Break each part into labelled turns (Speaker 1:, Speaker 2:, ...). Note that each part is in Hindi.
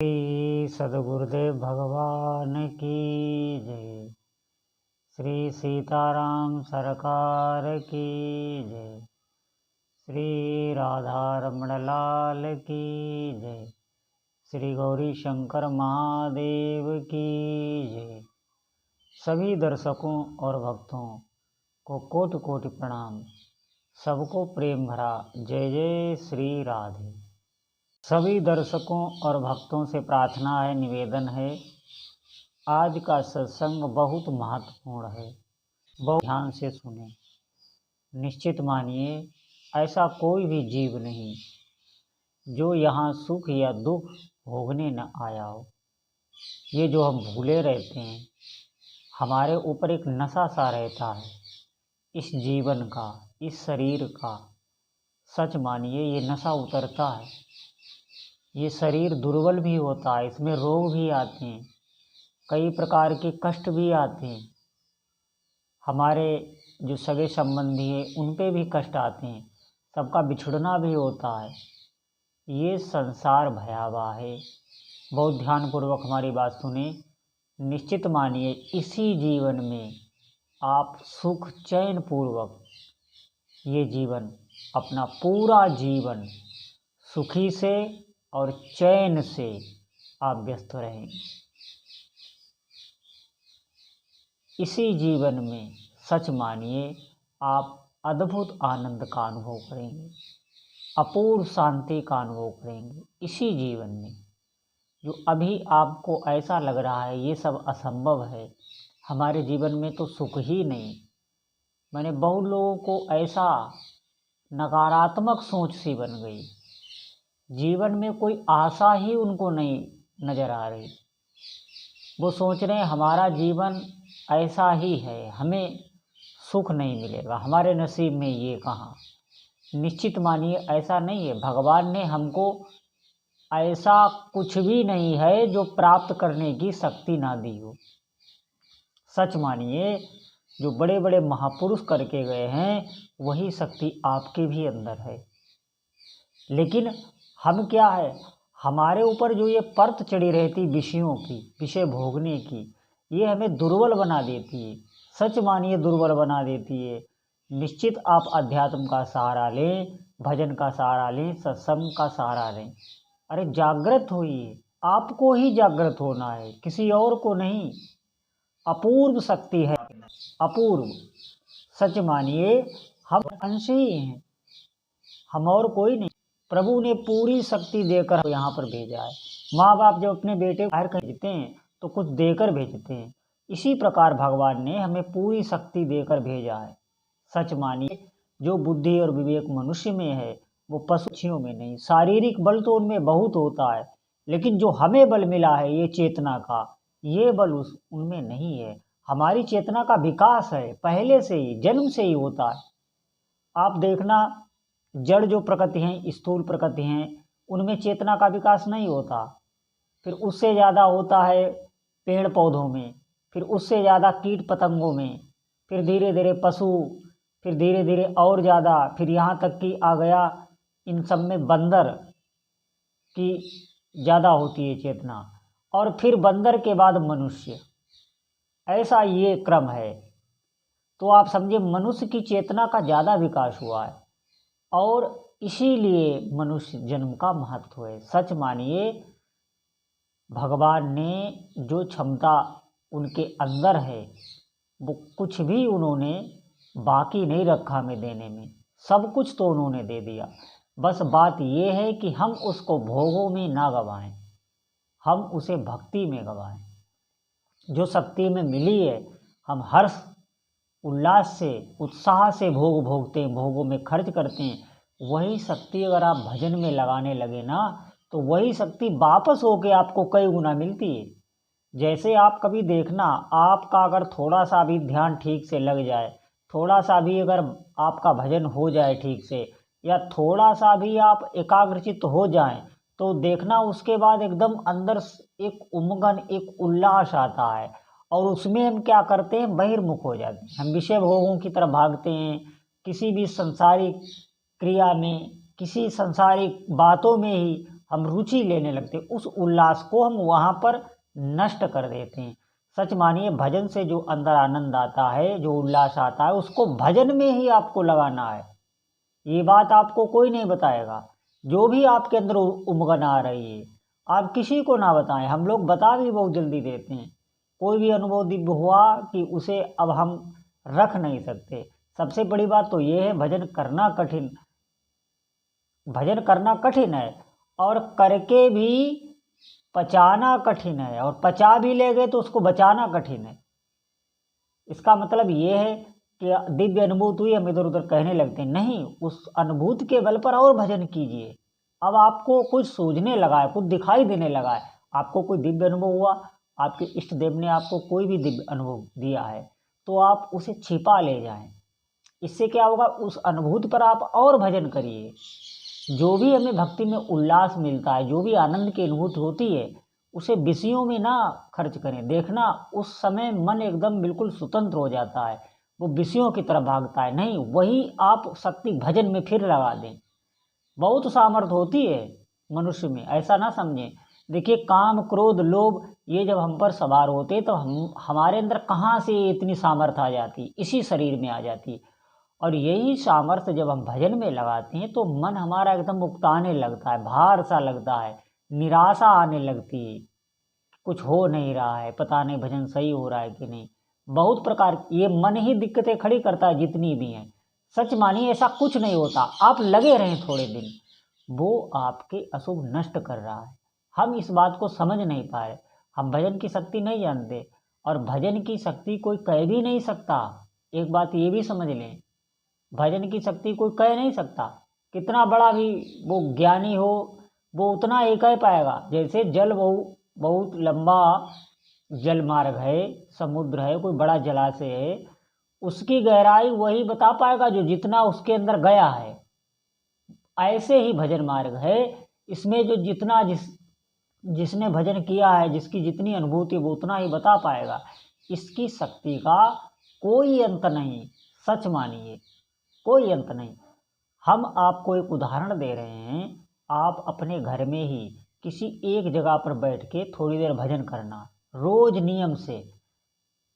Speaker 1: श्री सद्गुरुदेव भगवान की जय। श्री सीताराम सरकार की जय। श्री राधा रमण लाल की जय। श्री गौरी शंकर महादेव की जय। सभी दर्शकों और भक्तों को कोटि कोटि प्रणाम। सबको प्रेम भरा जय जय श्री राधे। सभी दर्शकों और भक्तों से प्रार्थना है, निवेदन है, आज का सत्संग बहुत महत्वपूर्ण है, बहुत ध्यान से सुने। निश्चित मानिए ऐसा कोई भी जीव नहीं जो यहाँ सुख या दुख भोगने न आया हो। ये जो हम भूले रहते हैं, हमारे ऊपर एक नशा सा रहता है इस जीवन का, इस शरीर का। सच मानिए ये नशा उतरता है, ये शरीर दुर्बल भी होता है, इसमें रोग भी आते हैं, कई प्रकार के कष्ट भी आते हैं। हमारे जो सगे संबंधी हैं उन पे भी कष्ट आते हैं, सबका बिछड़ना भी होता है। ये संसार भयावह है। बहुत ध्यानपूर्वक हमारी बात सुने। निश्चित मानिए इसी जीवन में आप सुख चैन पूर्वक ये जीवन, अपना पूरा जीवन सुखी से और चैन से आप व्यस्त रहेंगे। इसी जीवन में सच मानिए आप अद्भुत आनंद का अनुभव करेंगे, अपूर्व शांति का अनुभव करेंगे। इसी जीवन में जो अभी आपको ऐसा लग रहा है ये सब असंभव है, हमारे जीवन में तो सुख ही नहीं। मैंने बहुत लोगों को ऐसा नकारात्मक सोच सी बन गई, जीवन में कोई आशा ही उनको नहीं नज़र आ रही। वो सोच रहे हैं हमारा जीवन ऐसा ही है, हमें सुख नहीं मिलेगा, हमारे नसीब में ये कहाँ। निश्चित मानिए ऐसा नहीं है। भगवान ने हमको ऐसा कुछ भी नहीं है जो प्राप्त करने की शक्ति ना दी हो। सच मानिए जो बड़े बड़े महापुरुष करके गए हैं वही शक्ति आपके भी अंदर है। लेकिन हम क्या है, हमारे ऊपर जो ये परत चढ़ी रहती विषयों की, विषय भोगने की, ये हमें दुर्बल बना देती है। सच मानिए दुर्बल बना देती है। निश्चित आप अध्यात्म का सहारा लें, भजन का सहारा लें, सत्संग का सहारा लें। अरे जागृत होइए, आपको ही जागृत होना है, किसी और को नहीं। अपूर्व शक्ति है, अपूर्व। सच मानिए हम अंश ही हैं, हम और कोई नहीं। प्रभु ने पूरी शक्ति देकर यहाँ पर भेजा है। माँ बाप जब अपने बेटे को बाहर कहीं भेजते हैं तो कुछ देकर भेजते हैं, इसी प्रकार भगवान ने हमें पूरी शक्ति देकर भेजा है। सच मानिए जो बुद्धि और विवेक मनुष्य में है वो पशुओं में नहीं। शारीरिक बल तो उनमें बहुत होता है, लेकिन जो हमें बल मिला है ये चेतना का, ये बल उनमें नहीं है। हमारी चेतना का विकास है पहले से ही, जन्म से ही होता है। आप देखना जड़ जो प्रकृति हैं, स्थूल प्रकृति हैं, उनमें चेतना का विकास नहीं होता। फिर उससे ज़्यादा होता है पेड़ पौधों में, फिर उससे ज़्यादा कीट पतंगों में, फिर धीरे धीरे पशु, फिर धीरे धीरे और ज़्यादा, फिर यहाँ तक कि आ गया इन सब में बंदर की ज़्यादा होती है चेतना, और फिर बंदर के बाद मनुष्य। ऐसा ये क्रम है। तो आप समझिए मनुष्य की चेतना का ज़्यादा विकास हुआ है और इसीलिए मनुष्य जन्म का महत्व है। सच मानिए भगवान ने जो क्षमता उनके अंदर है वो कुछ भी उन्होंने बाकी नहीं रखा हमें देने में, सब कुछ तो उन्होंने दे दिया। बस बात ये है कि हम उसको भोगों में ना गवाएं, हम उसे भक्ति में गवाएं। जो शक्ति में मिली है हम हर्ष उल्लास से, उत्साह से भोगते हैं, भोगों में खर्च करते हैं। वही शक्ति अगर आप भजन में लगाने लगे ना तो वही शक्ति वापस होके आपको कई गुना मिलती है। जैसे आप कभी देखना, आपका अगर थोड़ा सा भी ध्यान ठीक से लग जाए, थोड़ा सा भी अगर आपका भजन हो जाए ठीक से, या थोड़ा सा भी आप एकाग्रचित हो जाएं, तो देखना उसके बाद एकदम अंदर एक उमंगन, एक उल्लास आता है और उसमें हम क्या करते हैं, बहिर्मुख हो जाते हैं। हम विषय भोगों की तरफ भागते हैं, किसी भी संसारिक क्रिया में, किसी संसारिक बातों में ही हम रुचि लेने लगते हैं, उस उल्लास को हम वहाँ पर नष्ट कर देते हैं। सच मानिए, भजन से जो अंदर आनंद आता है, जो उल्लास आता है, उसको भजन में ही आपको लगाना है। ये बात आपको कोई नहीं बताएगा। जो भी आपके अंदर उमंग आ रही है, आप किसी को ना बताएं। हम लोग बता भी बहुत जल्दी देते हैं। कोई भी अनुभव दिव्य हुआ कि उसे अब हम रख नहीं सकते। सबसे बड़ी बात तो ये है, भजन करना कठिन है, और करके भी पचाना कठिन है, और पचा भी ले गए तो उसको बचाना कठिन है। इसका मतलब ये है कि दिव्य अनुभूत हुई, हम इधर उधर कहने लगते हैं। नहीं, उस अनुभूत के बल पर और भजन कीजिए। अब आपको कुछ सूझने लगा है, कुछ दिखाई देने लगा है, आपको कोई दिव्य अनुभव हुआ, आपके इष्ट देव ने आपको कोई भी दिव्य अनुभव दिया है, तो आप उसे छिपा ले जाएं। इससे क्या होगा, उस अनुभूत पर आप और भजन करिए। जो भी हमें भक्ति में उल्लास मिलता है, जो भी आनंद की अनुभूति होती है, उसे विषयों में ना खर्च करें। देखना, उस समय मन एकदम बिल्कुल स्वतंत्र हो जाता है, वो विषयों की तरफ भागता है। नहीं, वही आप शक्ति भजन में फिर लगा दें। बहुत सामर्थ्य होती है मनुष्य में, ऐसा ना समझें। देखिए, काम, क्रोध, लोभ, ये जब हम पर सवार होते तो हमारे अंदर कहाँ से इतनी सामर्थ्य आ जाती, इसी शरीर में आ जाती। और यही सामर्थ्य जब हम भजन में लगाते हैं तो मन हमारा एकदम उकताने लगता है, भार सा लगता है, निराशा आने लगती है, कुछ हो नहीं रहा है, पता नहीं भजन सही हो रहा है कि नहीं। बहुत प्रकार ये मन ही दिक्कतें खड़ी करता है, जितनी भी हैं। सच मानिए, ऐसा कुछ नहीं होता। आप लगे रहें थोड़े दिन, वो आपके अशुभ नष्ट कर रहा है। हम इस बात को समझ नहीं पा रहे। हम भजन की शक्ति नहीं जानते, और भजन की शक्ति कोई कह भी नहीं सकता। एक बात ये भी समझ लें, भजन की शक्ति कोई कह नहीं सकता। कितना बड़ा भी वो ज्ञानी हो, वो उतना ही कह पाएगा। जैसे जल बहुत लंबा जल मार्ग है, समुद्र है, कोई बड़ा जलाशय है, उसकी गहराई वही बता पाएगा जो जितना उसके अंदर गया है। ऐसे ही भजन मार्ग है, इसमें जो जिसने भजन किया है, जिसकी जितनी अनुभूति, वो उतना ही बता पाएगा। इसकी शक्ति का कोई अंत नहीं। सच मानिए, कोई अंत नहीं। हम आपको एक उदाहरण दे रहे हैं। आप अपने घर में ही किसी एक जगह पर बैठ के थोड़ी देर भजन करना, रोज नियम से,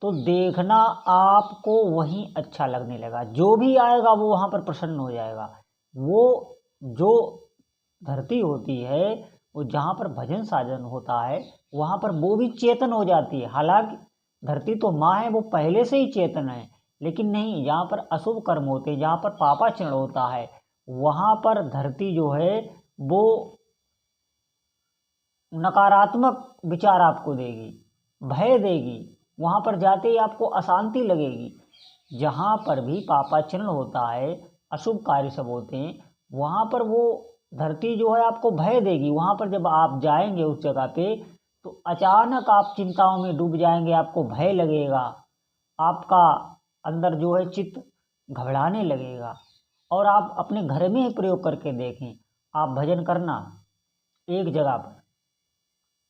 Speaker 1: तो देखना आपको वहीं अच्छा लगने लगा। जो भी आएगा वो वहाँ पर प्रसन्न हो जाएगा। वो जो धरती होती है, वो जहाँ पर भजन साधन होता है, वहाँ पर वो भी चेतन हो जाती है। हालांकि धरती तो माँ है, वो पहले से ही चेतन है, लेकिन नहीं, जहाँ पर अशुभ कर्म होते हैं, जहाँ पर पापाचरण होता है, वहाँ पर धरती जो है वो नकारात्मक विचार आपको देगी, भय देगी। वहाँ पर जाते ही आपको अशांति लगेगी। जहाँ पर भी पापाचरण होता है, अशुभ कार्य सब होते हैं, वहाँ पर वो धरती जो है आपको भय देगी। वहाँ पर जब आप जाएंगे उस जगह पे, तो अचानक आप चिंताओं में डूब जाएंगे, आपको भय लगेगा, आपका अंदर जो है चित्त घबराने लगेगा। और आप अपने घर में ही प्रयोग करके देखें। आप भजन करना एक जगह पर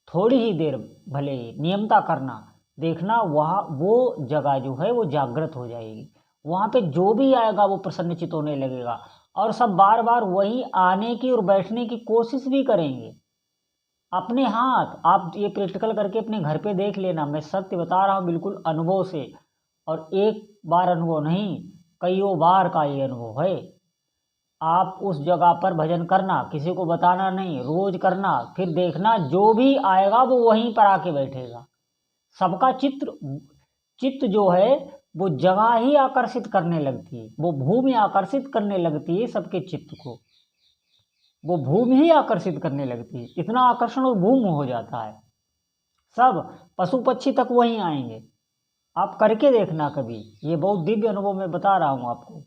Speaker 1: थोड़ी ही देर, भले ही नियमता करना, देखना वहाँ वो जगह जो है वो जागृत हो जाएगी। वहाँ पे जो भी आएगा वो प्रसन्नचित होने लगेगा, और सब बार बार वहीं आने की और बैठने की कोशिश भी करेंगे। अपने हाथ आप ये प्रैक्टिकल करके अपने घर पे देख लेना। मैं सत्य बता रहा हूँ, बिल्कुल अनुभव से। और एक बार अनुभव नहीं, कईयों बार का ये अनुभव है। आप उस जगह पर भजन करना, किसी को बताना नहीं, रोज करना, फिर देखना जो भी आएगा वो वहीं पर आके बैठेगा। सबका चित्त जो है वो जगह ही आकर्षित करने लगती है, वो भूमि आकर्षित करने लगती है सबके चित्त को। वो भूमि ही आकर्षित करने लगती है, इतना आकर्षण वो भूमि हो जाता है। सब पशु पक्षी तक वहीं आएंगे। आप करके देखना कभी, ये बहुत दिव्य अनुभव मैं बता रहा हूँ आपको।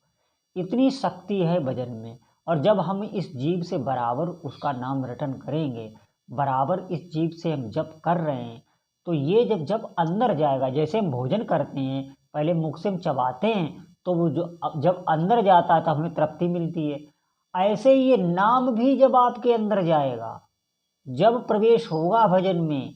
Speaker 1: इतनी शक्ति है भजन में। और जब हम इस जीव से बराबर उसका नाम रटन करेंगे, बराबर इस जीव से हम जप कर रहे हैं, तो ये जब अंदर जाएगा, जैसे हम भोजन करते हैं, पहले मुख से हम चबाते हैं, तो वो जब अंदर जाता है तो हमें तृप्ति मिलती है। ऐसे ये नाम भी जब आपके अंदर जाएगा, जब प्रवेश होगा भजन में,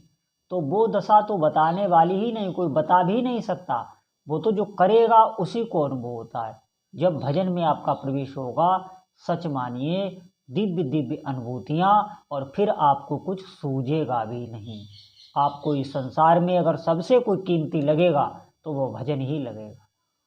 Speaker 1: तो वो दशा तो बताने वाली ही नहीं, कोई बता भी नहीं सकता। वो तो जो करेगा उसी को अनुभव होता है। जब भजन में आपका प्रवेश होगा, सच मानिए, दिव्य दिव्य अनुभूतियाँ, और फिर आपको कुछ सूझेगा भी नहीं। आपको इस संसार में अगर सबसे कोई कीमती लगेगा तो वो भजन ही लगेगा।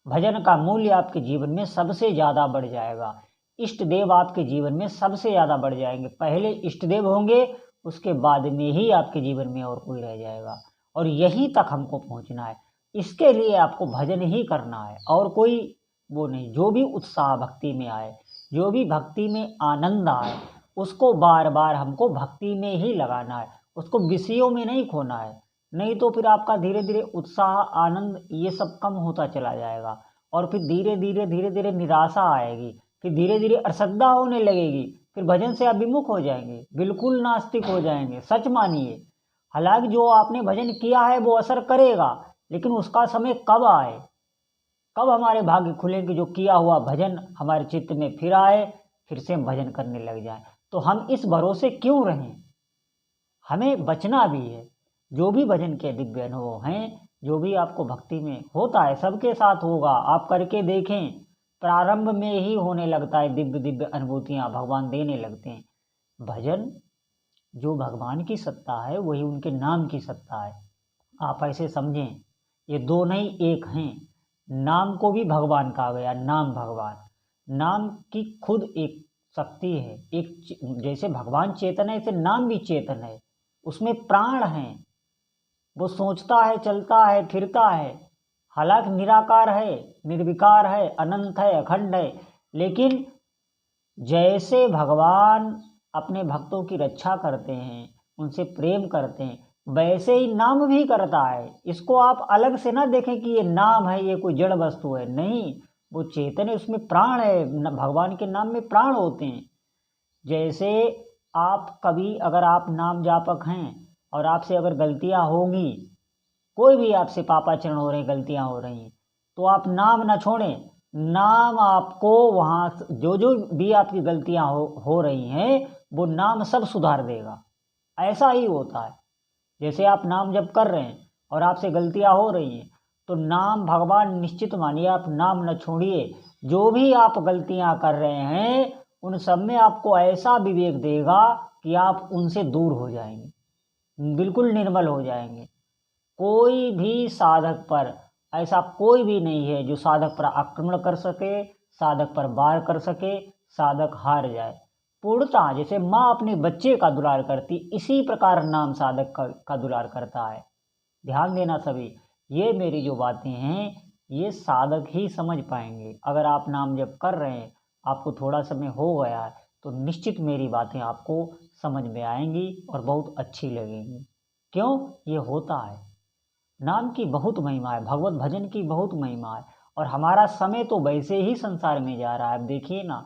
Speaker 1: भजन का मूल्य आपके जीवन में सबसे ज़्यादा बढ़ जाएगा। इष्ट देव आपके जीवन में सबसे ज़्यादा बढ़ जाएंगे। पहले इष्ट देव होंगे, उसके बाद में ही आपके जीवन में और कोई रह जाएगा। और यहीं तक हमको पहुंचना है। इसके लिए आपको भजन ही करना है, और कोई वो नहीं। जो भी उत्साह भक्ति में आए, जो भी भक्ति में आनंद आए, उसको बार बार हमको भक्ति में ही लगाना है, उसको विषयों में नहीं खोना है। नहीं तो फिर आपका धीरे धीरे उत्साह, आनंद ये सब कम होता चला जाएगा, और फिर धीरे धीरे निराशा आएगी, फिर धीरे धीरे अश्रद्धा होने लगेगी, फिर भजन से आप विमुख हो जाएंगे, बिल्कुल नास्तिक हो जाएंगे। सच मानिए, हालांकि जो आपने भजन किया है वो असर करेगा, लेकिन उसका समय कब आए, कब हमारे भाग्य खुले कि जो किया हुआ भजन हमारे चित्त में फिर आए, फिर से हम भजन करने लग जाएं। तो हम इस भरोसे क्यों रहें, हमें बचना भी है। जो भी भजन के दिव्य अनुभव हैं, जो भी आपको भक्ति में होता है, सबके साथ होगा। आप करके देखें, प्रारंभ में ही होने लगता है दिव्य दिव्य अनुभूतियाँ भगवान देने लगते हैं। भजन जो भगवान की सत्ता है वही उनके नाम की सत्ता है। आप ऐसे समझें, ये दो नहीं एक हैं। नाम को भी भगवान कहा गया, नाम भगवान। नाम की खुद एक शक्ति है, एक जैसे भगवान चेतन है, ऐसे नाम भी चेतन है, उसमें प्राण है। वो सोचता है, चलता है, फिरता है। हालांकि निराकार है, निर्विकार है, अनंत है, अखंड है, लेकिन जैसे भगवान अपने भक्तों की रक्षा करते हैं, उनसे प्रेम करते हैं, वैसे ही नाम भी करता है। इसको आप अलग से ना देखें कि ये नाम है, ये कोई जड़ वस्तु है, नहीं, वो चेतन है, उसमें प्राण है। भगवान के नाम में प्राण होते हैं। जैसे आप कभी अगर आप नाम जापक हैं और आपसे अगर गलतियां होंगी, कोई भी आपसे पापाचरण हो रहे, गलतियां हो रही हैं, तो आप नाम ना छोड़ें। नाम आपको वहाँ जो जो भी आपकी गलतियां हो रही हैं, वो नाम सब सुधार देगा। ऐसा ही होता है। जैसे आप नाम जप कर रहे हैं और आपसे गलतियां हो रही हैं, तो नाम भगवान निश्चित मानिए, आप नाम न छोड़िए। जो भी आप गलतियां कर रहे हैं, उन सब में आपको ऐसा विवेक देगा कि आप उनसे दूर हो जाएंगे, बिल्कुल निर्मल हो जाएंगे। कोई भी साधक पर ऐसा कोई भी नहीं है जो साधक पर आक्रमण कर सके, साधक पर वार कर सके, साधक हार जाए। पूर्णतः जैसे माँ अपने बच्चे का दुलार करती, इसी प्रकार नाम साधक का दुलार करता है। ध्यान देना सभी, ये मेरी जो बातें हैं ये साधक ही समझ पाएंगे। अगर आप नाम जप कर रहे हैं, आपको थोड़ा समय हो गया है, तो निश्चित मेरी बातें आपको समझ में आएंगी और बहुत अच्छी लगेंगी। क्यों? ये होता है। नाम की बहुत महिमा है, भगवत भजन की बहुत महिमा है। और हमारा समय तो वैसे ही संसार में जा रहा है। अब देखिए ना,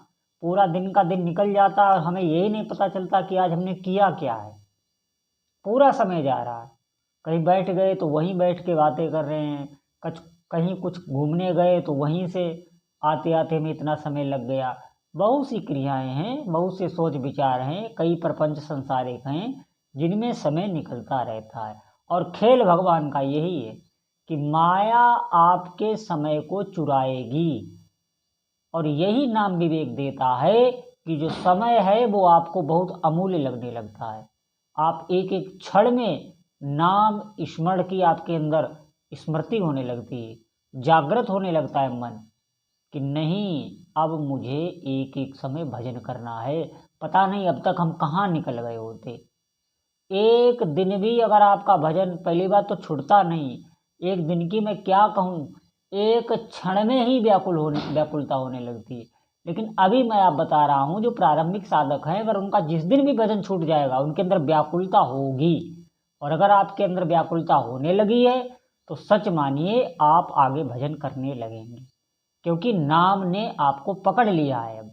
Speaker 1: पूरा दिन का दिन निकल जाता है और हमें यही नहीं पता चलता कि आज हमने किया क्या है। पूरा समय जा रहा है, कहीं बैठ गए तो वहीं बैठ के बातें कर रहे हैं, कहीं कुछ घूमने गए तो वहीं से आते आते में इतना समय लग गया। बहुत सी क्रियाएं हैं, बहुत से सोच विचार हैं, कई प्रपंच संसारिक हैं जिनमें समय निकलता रहता है। और खेल भगवान का यही है कि माया आपके समय को चुराएगी, और यही नाम विवेक देता है कि जो समय है वो आपको बहुत अमूल्य लगने लगता है। आप एक एक क्षण में नाम स्मरण की आपके अंदर स्मृति होने लगती है, जागृत होने लगता है मन कि नहीं, अब मुझे एक एक समय भजन करना है। पता नहीं अब तक हम कहाँ निकल गए होते। एक दिन भी अगर आपका भजन, पहली बात तो छूटता नहीं, एक दिन की मैं क्या कहूँ, एक क्षण में ही व्याकुलता होने लगती है। लेकिन अभी मैं आप बता रहा हूँ, जो प्रारंभिक साधक हैं, अगर उनका जिस दिन भी भजन छूट जाएगा, उनके अंदर व्याकुलता होगी। और अगर आपके अंदर व्याकुलता होने लगी है, तो सच मानिए आप आगे भजन करने लगेंगे, क्योंकि नाम ने आपको पकड़ लिया है। अब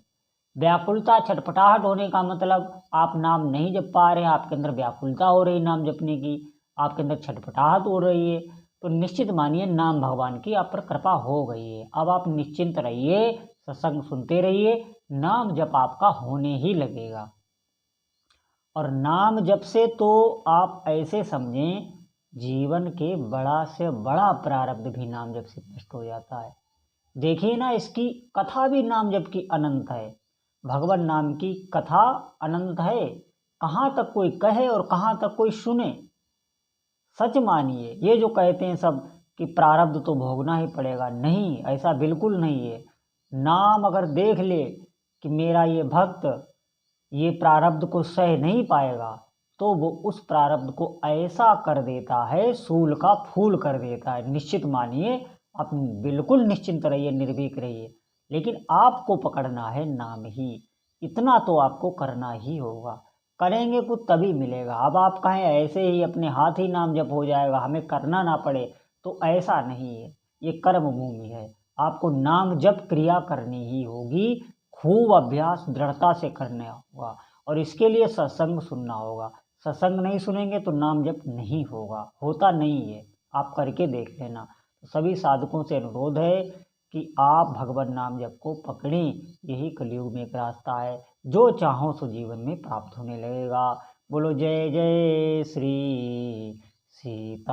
Speaker 1: व्याकुलता, छटपटाहट होने का मतलब आप नाम नहीं जप पा रहे हैं, आपके अंदर व्याकुलता हो रही नाम जपने की, आपके अंदर छटपटाहट हो रही है, तो निश्चित मानिए नाम भगवान की आप पर कृपा हो गई है। अब आप निश्चिंत रहिए, सत्संग सुनते रहिए, नाम जप आपका होने ही लगेगा। और नाम जप से तो आप ऐसे समझें, जीवन के बड़ा से बड़ा प्रारब्ध भी नाम जप से नष्ट हो जाता है। देखिए ना, इसकी कथा भी नाम जप की अनंत है। भगवान नाम की कथा अनंत है, कहाँ तक कोई कहे और कहाँ तक कोई सुने। सच मानिए, ये जो कहते हैं सब कि प्रारब्ध तो भोगना ही पड़ेगा, नहीं, ऐसा बिल्कुल नहीं है। नाम अगर देख ले कि मेरा ये भक्त ये प्रारब्ध को सह नहीं पाएगा, तो वो उस प्रारब्ध को ऐसा कर देता है, सूल का फूल कर देता है। निश्चित मानिए, आप बिल्कुल निश्चिंत रहिए, निर्भीक रहिए, लेकिन आपको पकड़ना है नाम ही। इतना तो आपको करना ही होगा, करेंगे कुछ तभी मिलेगा। अब आप कहें ऐसे ही अपने हाथ ही नाम जप हो जाएगा, हमें करना ना पड़े, तो ऐसा नहीं है। ये कर्म भूमि है, आपको नाम जप क्रिया करनी ही होगी, खूब अभ्यास दृढ़ता से करना होगा, और इसके लिए सत्संग सुनना होगा। सत्संग नहीं सुनेंगे तो नाम जप नहीं होगा, होता नहीं है, आप करके देख लेना। तो सभी साधकों से अनुरोध है कि आप भगवान नाम जप को पकड़ें, यही कलयुग में एक रास्ता है, जो चाहो सो जीवन में प्राप्त होने लगेगा। बोलो जय जय श्री सीताराम।